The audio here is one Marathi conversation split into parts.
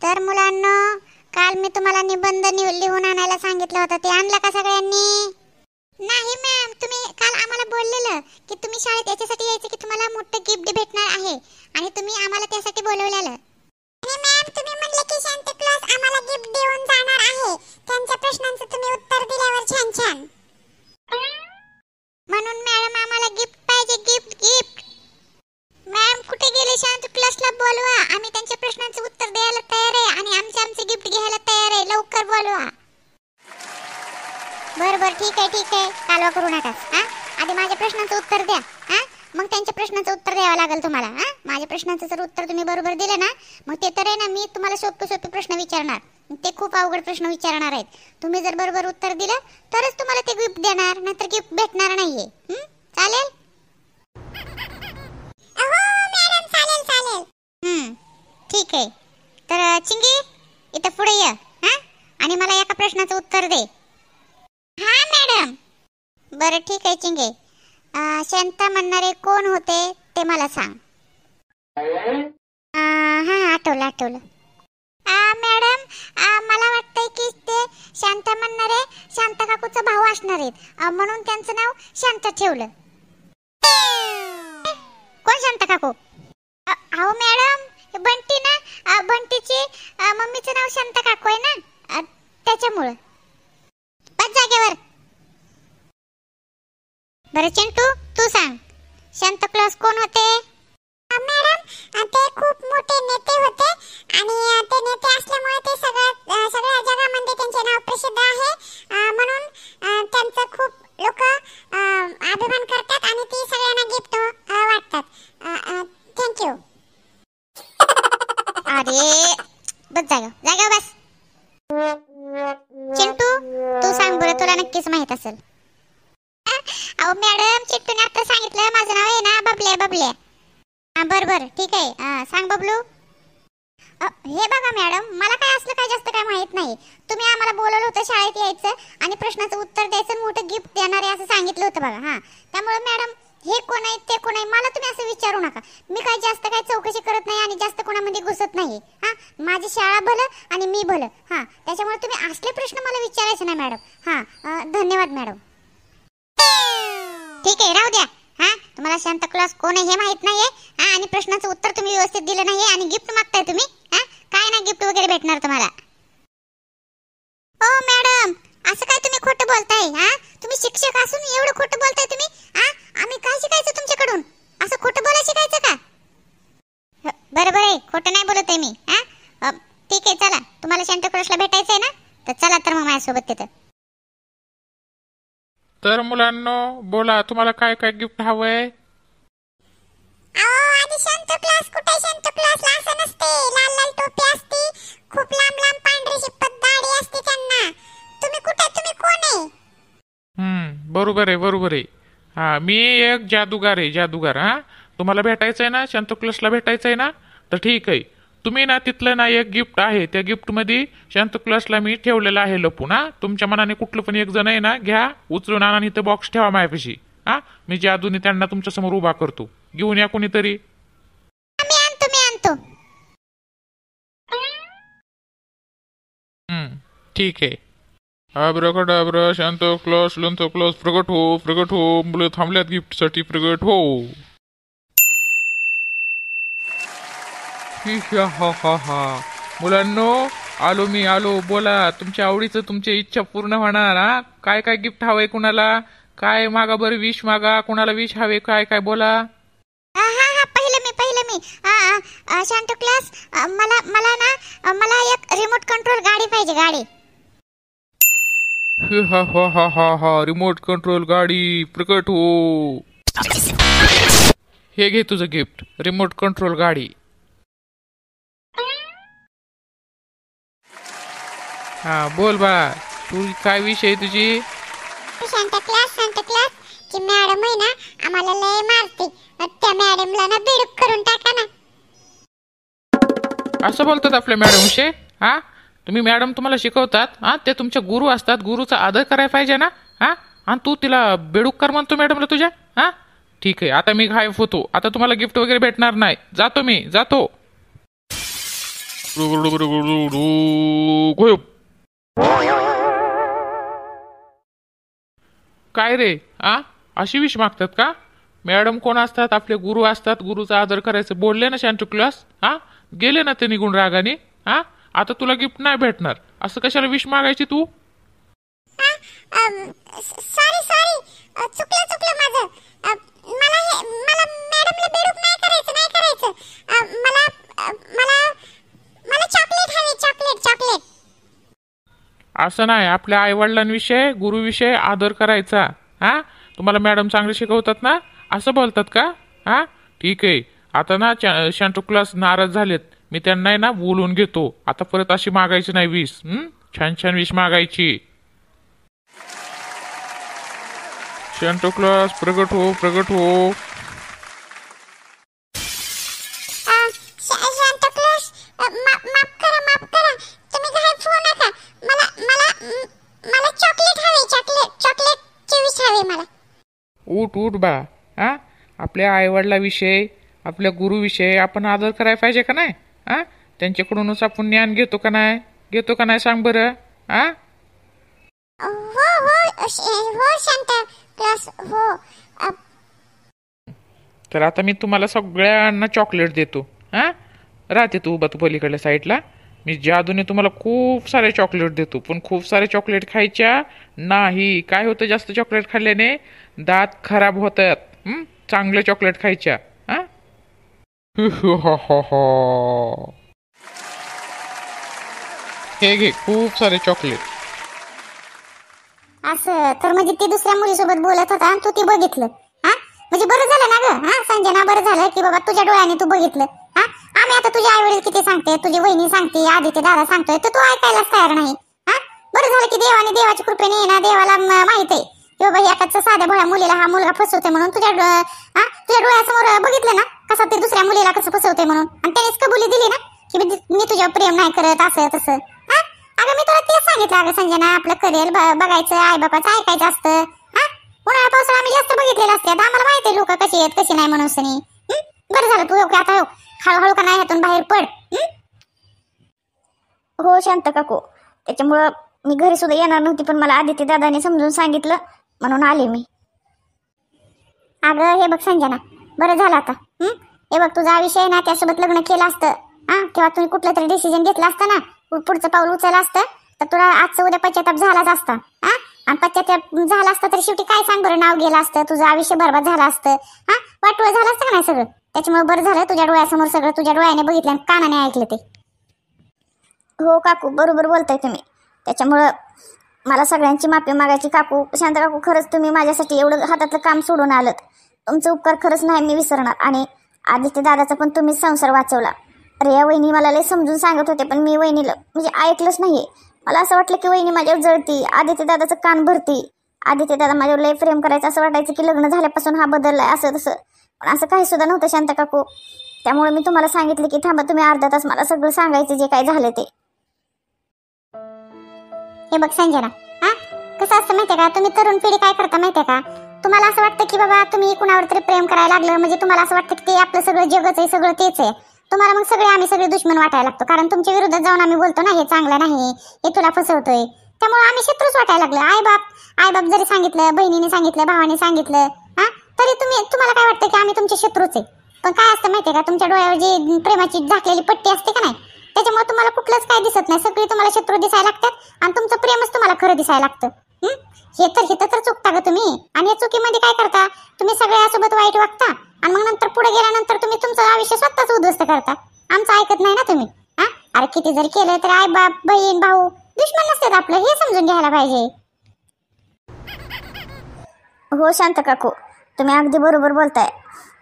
तर मुलांनो, काल मी तुम्हाला निबंध लिहून आणायला सांगितलं होतं, ते आणलं का सगळ्यांनी? नाही मॅम, तुम्ही काल आम्हाला बोललेलं की तुम्ही शाळेत याच्यासाठी यायचं की तुम्हाला मोठं गिफ्ट भेटणार आहे आणि तुम्ही आम्हाला त्यासाठी बोलवलेलं. आणि मॅम, तुम्ही म्हणले की सांता क्लॉज आम्हाला गिफ्ट देऊन जाणार आहे. त्यांच्या प्रश्नांचं तुम्ही उत्तर दिल्यावर छान छान. म्हणून मॅडम आम्हाला गिफ्ट पाहिजे, गिफ्ट गिफ्ट. मॅम, कुठे गेले सांता क्लॉजला बोलवा, आम्ही त्यांच्या प्रश्नांचं उत्तर द्यायला तयार आहे आणि आमचे गिफ्ट घ्यायला तयार आहे, लवकर बोलवा. बरं ठीक आहे, कालवा करू नका. आधी माझ्या प्रश्नांचं उत्तर द्या, मग त्यांच्या प्रश्नांचं उत्तर द्यावं लागेल तुम्हाला. माझ्या प्रश्नांचं जर उत्तर तुम्ही बरोबर दिलं ना, मग ते तर आहे ना, मी तुम्हाला सोपे प्रश्न विचारणार, ते खूप अवघड प्रश्न विचारणार आहेत. तुम्ही जर बरोबर उत्तर दिलं तरच तुम्हाला ते गिफ्ट देणार, नाहीतर गिफ्ट भेटणार नाहीये. चालेल? चालेल. ठीक आहे. तर चिंगी, इथं पुढे ये आणि मला एका प्रश्नाचं उत्तर दे. हा मॅडम. बरं ठीक आहे चिंगे. शांता म्हणणारे कोण होते ते मला सांग. हा, आठवलं. मॅडम, मला वाटतंय की ते शांता म्हणणारे शांता काकूचा भाऊ असणार आहेत, म्हणून त्यांचं नाव शांता ठेवलं. कोण शांता काकू? अहो मॅडम, बंटी ना, बंटीची मम्मीचं नाव शांता काकू आहे ना, त्याच्यामुळं. बस जागेवर. बरं चिंटू, तू सांग, शांता क्लॉज कोण होते? मॅडम, ते खूप मोठे नेते होते आणि ते नेते असल्यामुळे ते सगळ्या जगामध्ये त्यांचे नाव प्रसिद्ध आहे, म्हणून त्यांचं खूप लोक अभिमान करतात आणि ती सगळ्यांना गिफ्ट वाटतात. थँक्यू. अरे बस जागा बस. चिंटू, तू सांग बरं, तुला नक्कीच माहित असेल. अहो मॅडम, चिंटूने आता सांगितलं माझं नाव आहे ना बबल्या. बरं ठीक आहे. सांग बबलू. हे बघा मॅडम, मला काय असलं काय जास्त काय माहित नाही. तुम्ही आम्हाला बोलवलं होतं शाळेत यायचं आणि प्रश्नाचं उत्तर द्यायचं, मोठं गिफ्ट देणार आहे असं सांगितलं होतं बघा. त्यामुळे मॅडम, हे कोण आहे ते कोण आहे मला तुम्ही असं विचारू नका. मी काय जास्त काय चौकशी करत नाही आणि जास्त कोणामध्ये घुसत नाही. माझी शाळा भलं आणि मी भलं. त्याच्यामुळे तुम्ही असले प्रश्न मला विचारायचे नाही मॅडम. धन्यवाद मॅडम. ठीक आहे, राहू द्या. तुम्हाला शांता क्लॉज कोण आहे हे माहित नाहीये आणि प्रश्नाचं उत्तर तुम्ही व्यवस्थित दिलं नाहीये आणि गिफ्ट मागताय तुम्ही. काय ना गिफ्ट वगैरे भेटणार तुम्हाला. ओ मॅडम, असं काय तुम्ही खोटं बोलताय? तुम्ही शिक्षक असून एवढं खोटं बोलताय तुम्ही? आम्ही काय शिकायचं तुमच्याकडून? असं खोटं बोलायला शिकायचं का? बरं खोटं नाही बोलत आहे मी. ठीक आहे, चला, तुम्हाला शांता क्लॉजला भेटायचंय ना, तर चला तर मग माझ्यासोबत तिथं. तर मुलांनो, बोला, तुम्हाला काय काय गिफ्ट हवंय? आधी शांता क्लॉज कुठे? शांता क्लॉजला असं नसते, लाल टोपी असते, खूप लांब पांढरी शिपत दाढी असते त्यांना. तुम्ही कुठे? तुम्ही कोण आहे? बरोबर आहे. मी एक जादूगार आहे, जादूगार. तुम्हाला भेटायचंय ना, शांता क्लॉजला भेटायचंय ना, तर ठीक आहे. तुम्ही ना तिथलं ना एक गिफ्ट आहे, त्या गिफ्ट मध्ये शांता क्लॉजला मी ठेवलेलं आहे लपून. तुमच्या मनाने कुठलं पण एक जण आहे ना, घ्या, उचलून आणा, इथं बॉक्स ठेवा माझ्यापाशी. मी जादूने त्यांना तुमच्या समोर उभा करतो. घेऊन या कोणीतरी. मी आणतो. ठीक आहे. अब्राकडाब्रा, शांता क्लॉज, शांता क्लॉज प्रगट हो. मुलं थांबल्यात गिफ्ट साठी, प्रगट हो. हा. मुलांनो, आलो. बोला, तुमच्या आवडीचं तुमची इच्छा पूर्ण होणार. काय गिफ्ट हवंय कुणाला? काय मागा बरं, विश मागा. कुणाला विश हवे? काय बोला. पहिलं मी शांता क्लॉज, मला एक रिमोट कंट्रोल गाडी पाहिजे, गाडी. हा. रिमोट कंट्रोल गाडी, प्रकट हो. हे घे तुझं गिफ्ट, रिमोट कंट्रोल गाडी. बोल बा, तू काय विषय आहे तुझी? शांता क्लॉज की मॅडम आहे ना, आम्हाला लय मारते, त्या मॅडमला ना बेडूक करून टाका ना. असं बोलतात आपल्या मॅडम विषय? तुम्ही मॅडम तुम्हाला शिकवतात, ते तुमच्या गुरु असतात, गुरुचा आदर करायला पाहिजे ना. आणि तू तिला बेडूक कर म्हणतो मॅडमला तुझ्या. ठीक आहे, आता मी गायब होतो. आता तुम्हाला गिफ्ट वगैरे भेटणार नाही. जातो मी. गोय. काय रे अशी विष मागतात का? मॅडम कोण असतात? आपले गुरु असतात. गुरुचा आदर करायचं बोलले ना शांतू क्लास. गेले ना ते निघून रागाने. आता तुला गिफ्ट नाही भेटणार. असं कशाला विष मागायची तू? सॉरी सॉरी, चुकलं चुकलं माझं. मला मॅडमला बेडूक नाही करायचं. मला मला मला चॉकलेट हवी, चॉकलेट. असं नाही. आपल्या आईवडिलांविषयी गुरुविषयी आदर करायचा. तुम्हाला मॅडम चांगले शिकवतात ना, असं बोलतात का? ठीक आहे. आता ना शांतू क्लास नाराज झालेत. मी त्यांना ना बोलून घेतो. आता परत अशी मागायची नाही विष. छान छान विष मागायची. शांतू क्लास प्रगट हो. शांता क्लास, माफ करा. तुम्ही काय फोन नका. मला चॉकलेट हवी, चॉकलेटची विष हवी मला. उठ बा. आपल्या आईवडिलाविषयी, आपल्या गुरुविषयी आपण आदर करायला पाहिजे का नाही? त्यांच्याकडूनच आपण ज्ञान घेतो का नाही सांग बरं. हो शांता क्लास, हो. तर आता मी तुम्हाला सगळ्यांना चॉकलेट देतो. राहते तू उभा, तू पलीकडल्या साईडला. मी जादूने तुम्हाला खूप सारे चॉकलेट देतो. पण खूप सारे चॉकलेट खायच्या नाही. काय होतं जास्त चॉकलेट खाल्ल्याने? दात खराब होतात. चांगले चॉकलेट खायच्या. हे घे खूप सारे चॉकलेट. असं तर म्हणजे ती दुसऱ्या मुलीसोबत बोलत होता आणि तू ती बघितलं. म्हणजे बरं झालं ना ग संजना, बरं झालं की बाबा तुझ्या डोळ्याने तू बघितलं. आम्ही आता तुझे आई वडील किती सांगते, तुझी वहिनी सांगते, आदित्य दादा सांगतोय, तर तू ऐकायलाच तयार नाही. बरं झालं की देवाच्या कृपेने ना, देवाला माहित आहे की बाबा एकाच साध्या भोळ्या मुलीला हा मुलगा फसवते म्हणून. तुझ्या डोळ्यासमोर बघितलं ना कसं ते दुसऱ्या मुलीला कसं फसवते म्हणून. आणि त्यानेच कबुली दिली ना की मी तुझ्यावर प्रेम नाही करत, असं तसं. अगं मी तुला तेच सांगितलं अगं संजना, आपलं करिअर बघायचं, आई बाबाचं ऐकायचं असतं. उन्हाळा पावसाळा आम्ही जास्त बघितलेलं असते. आम्हाला माहिती आहे लोक कशी आहेत कशी नाही म्हणून सनी. बरं झालं तू आता हळूहळू का नाही ह्यातून बाहेर पड. हो शांत काकू, त्याच्यामुळं मी घरी सुद्धा येणार नव्हती, पण मला आदित्य दादाने समजून सांगितलं म्हणून आले मी. अगं हे बघ संजना, बरं झालं आता. हे बघ तुझा विषय ना त्यासोबत लग्न केलं असतं किंवा तुम्ही कुठलं तरी डिसिजन घेतलं असतं ना, पुढचं पाऊल उचललं असतं, तर तुला आजचं उद्या पश्चाताप झालाच असता. आणि पश्चाताप झाला असता तर शेवटी काय सांग बरं, नाव गेलं असतं, तुझं आयुष्य बरबाद झालं असतं. वाटोळ झालं असतं का नाही सगळं. त्याच्यामुळे बरं झालं तुझ्या डोळ्यासमोर सगळं तुझ्या डोळ्याने बघितलं आणि कानाने ऐकलं ते. हो काकू, बरोबर बोलताय तुम्ही. त्याच्यामुळं मला सगळ्यांची माफी मागायची. काकू, शांत काकू, खरंच तुम्ही माझ्यासाठी एवढं हातातलं काम सोडून आलं. तुमचं उपकार खरंच नाही मी विसरणार. आणि आदित्य दादाचा पण तुम्हीच संसार वाचवला. रिया वहिनी मला लय समजून सांगत होते, पण मी वहिनीला म्हणजे ऐकलंच नाहीये. मला असं वाटलं की वहिनी माझ्यावर जळती, आदित्य दादाचं कान भरती, आदित्य दादा माझ्यावर लय प्रेम करायचं. असं वाटायचं की लग्न झाल्यापासून हा बदललाय असं तसं. पण असं काही सुद्धा नव्हतं शांत काकू. त्यामुळे मी तुम्हाला सांगितलं की थांबा, तुम्ही अर्धा तास मला सगळं सांगायचं जे काय झालं ते. हे बघ संजना, कसं असतं माहितीये का, तुम्ही तरुण पिढी काय करता माहितीये का, तुम्हाला असं वाटतं की बाबा तुम्ही कुणावर तरी प्रेम करायला लागलं म्हणजे तुम्हाला असं वाटतं की ते आपलं सगळं जगच आहे, सगळं तेच आहे. तुम्हाला मग आम्ही सगळे दुश्मन वाटायला लागतो. कारण तुमच्या विरोधात जाऊन आम्ही बोलतो ना हे चांगलं नाही, हे तुला फसवतोय, त्यामुळे आम्ही शत्रूच वाटायला लागलो. आई बाप जरी सांगितलं, बहिणीने सांगितलं, भावाने सांगितलं, तरी तुम्हाला काय वाटतं की आम्ही तुमचे शत्रूच आहे. पण काय असतं माहितीये का, तुमच्या डोळ्यावर जी प्रेमाची झाकलेली पट्टी असते का नाही, त्याच्यामुळे तुम्हाला कुठलंच काय दिसत नाही. सगळी तुम्हाला शत्रू दिसायला लागतात आणि तुमचं प्रेमच तुम्हाला खरं दिसायला लागतं. हे तर चुकता ग तुम्ही. आणि या चुकीमध्ये काय करता तुम्ही, सगळ्यासोबत वाईट वागता आणि मग नंतर पुढे गेल्यानंतर तुम्ही तुमचं आयुष्य स्वतःच उद्ध्वस्त करता. आमचं ऐकत नाही ना तुम्ही. अरे किती जरी केलं तर आई बाप, बहीण, भाऊ दुश्मन नसतात आपलं, हे समजून घ्यायला पाहिजे. हो शांत काकू, तुम्ही अगदी बरोबर बोलताय.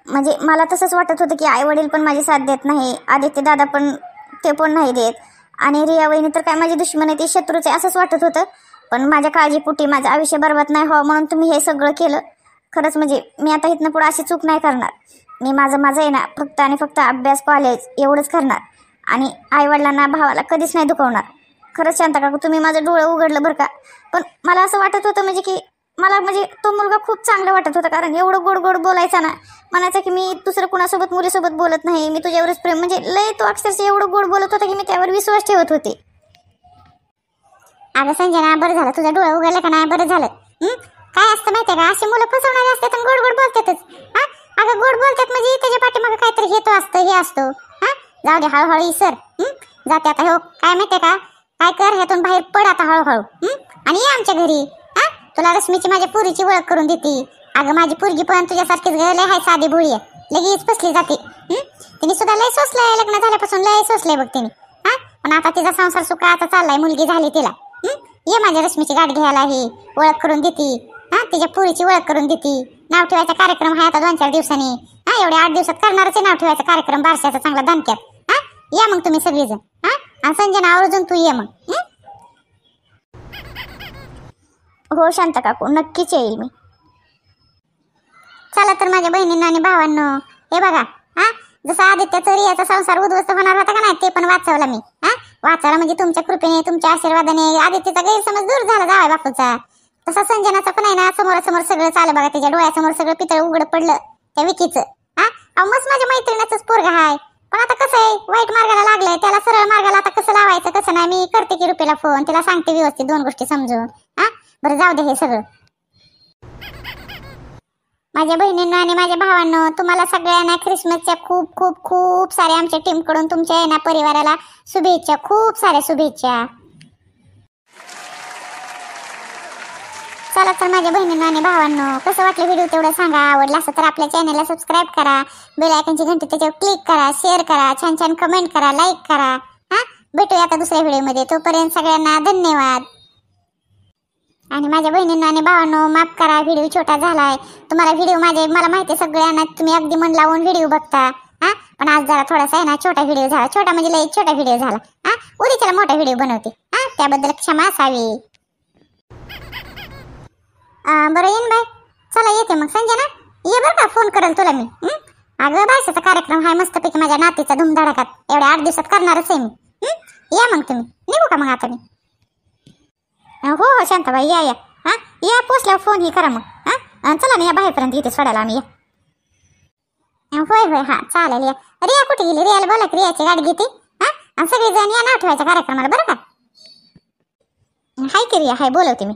म्हणजे मला तसंच वाटत होतं की आई वडील पण माझी साथ देत नाही, आदित्य दादा पण ते पण नाही देत, आणि रिया वहिनी तर काय माझी दुश्मन आहे, ती शत्रूच आहे असंच वाटत होतं. पण माझ्या काळजीपोटी माझं आयुष्य बरबाद नाही व्हावं म्हणून तुम्ही हे सगळं केलं. खरंच म्हणजे मी आता इथनं पुढे अशी चूक नाही करणार. मी माझं आहे ना फक्त आणि फक्त अभ्यास, कॉलेज एवढंच करणार आणि आईवडिलांना, भावाला कधीच नाही दुखवणार. खरंच शांत काकू, तुम्ही माझं डोळं उघडलं बरं का. पण मला असं वाटत होतं म्हणजे की मला म्हणजे तो मुलगा खूप चांगला वाटत होता, कारण एवढं गोड गोड बोलायचा ना, म्हणायचा की मी दुसरं कुणासोबत मुलीसोबत बोलत नाही, मी तुझ्यावरच प्रेम, म्हणजे लय तो अक्षरशः एवढं गोड बोलत होता की मी त्यावर विश्वास ठेवत होते. अगं संजना, बरं झालं तुझं डोळं उघडलं का नाही, बरं झालं. काय असतं माहितीये का, अशी मुलं फसवणारी असतात आणि गोड गोड बोलतातच. हा अगं गोड बोलतात म्हणजे त्याच्या पाठीमागे काहीतरी हेतू असतं, हे असतो. हा जाऊ दे, हळूहळू इसर. जाते आता. हो काय माहितीये का, काय कर, ह्यातून बाहेर पड आता हळूहळू. आणि ये आमच्या घरी. हा तुला रश्मीची माझ्या पुरीची ओळख करून देते. अगं माझी पुरगी पण तुझ्यासारखीच लय हाय, साधी भोळी आहे, लगेच फसली जाते. तिने सुद्धा लय सोसलंय, लग्न झाल्यापासून लय सोसलंय बघ तिने. हा पण आता तिचा संसार सुखाचा चाललाय, मुलगी झाली तिला. ये माझ्या रश्मीची गाठ घ्यायला, ही ओळख करून देते. हा तिच्या पुरीची ओळख करून देते. नाव ठेवायचा कार्यक्रम आहे आता 2-4 दिवसांनी. हा एवढ्या 8 दिवसात करणारच आहे नाव ठेवायचा कार्यक्रम, बारशाचा चांगला दणक्यात. हा या मग तुम्ही सगळेजण. हा आणि संजना आवर्जून तू ये मग. हो शांत काकू, नक्कीच येईल मी. चला तर माझ्या बहिणींनो आणि भावांनो, हे बघा. हा जसा आदित्याचा रियाचा संसार उद्ध्वस्त होणार होता का नाही, ते पण वाचवला मी. हा वाचवला म्हणजे तुमच्या कृपेने, तुमच्या आशीर्वादाने. आदित्यचा गैरसमज दूर झाला जावाय बापूचा. तसा संजनाचा पण आहे ना, समोरासमोर सगळं चालू बघा, त्याच्या डोळ्यासमोर सगळं पितळ उघड पडलं त्या विकीचं. हा मस्त माझ्या मैत्रिणीचंच पोरगा आहे. पण आता कसं आहे, वाईट मार्गाला लागलंय, त्याला सरळ मार्गाला आता कसं लावायचं कसं नाही, मी करते की रुपयाला फोन, तिला सांगते व्यवस्थित 2 गोष्टी समजून. हा बरं जाऊ दे हे सगळं. माझ्या बहिणींनो आणि माझ्या भावांनो, तुम्हाला सगळ्यांना ख्रिसमसच्या खूप खूप खूप साऱ्या आमच्या टीम कडून तुमच्या ना परिवाराला शुभेच्छा, खूप साऱ्या शुभेच्छा. चला तर माझ्या बहिणींनो आणि भावांनो, कसं वाटलं व्हिडिओ तेवढं सांगा. आवडला असं तर आपल्या चॅनलला सबस्क्राईब करा, बेल आयकॉनची घंटी त्याच्यावर क्लिक करा, शेअर करा, छान छान कमेंट करा, लाईक करा. हा भेटूया आता दुसऱ्या व्हिडिओमध्ये. तोपर्यंत सगळ्यांना धन्यवाद. आणि माझ्या बहिणींना आणि भावांनो, माफ करा व्हिडिओ छोटा झालाय. तुम्हाला व्हिडिओ मला माहिती आहे सगळ्यांना, तुम्ही अगदी मन लावून व्हिडिओ बघता. हा पण आज जरा थोडासा आहे ना छोटा व्हिडिओ झाला, छोटा म्हणजे लई छोटा व्हिडिओ झाला. हा उद्याच्याला मोठा व्हिडिओ बनवते. हा त्याबद्दल क्षमा असावी. बरं येईन बाय. चला येते मग संजना, ये बरं का, फोन करेल तुला मी. अगं बायसाचा कार्यक्रम आहे मस्तपैकी माझ्या नातीचा धुमधडाकात, एवढ्या 8 दिवसात करणारच आहे मी. या मग तुम्ही, निघू का मग आता मी. हो हो शांताबाई या या. हा या पोचल्यावर फोन ही करा मग. हा चला ना या बाहेरपर्यंत इथे सोडायला आम्ही. या होय होय हा चालेल या. रिया कुठे गेली, रियाला बोला की रियाची गाडी घेते. हा आणि सगळेजण या नाव ठेवायच्या कार्यक्रमाला बरं का. हाय की रिया, हाय बोलवते मी.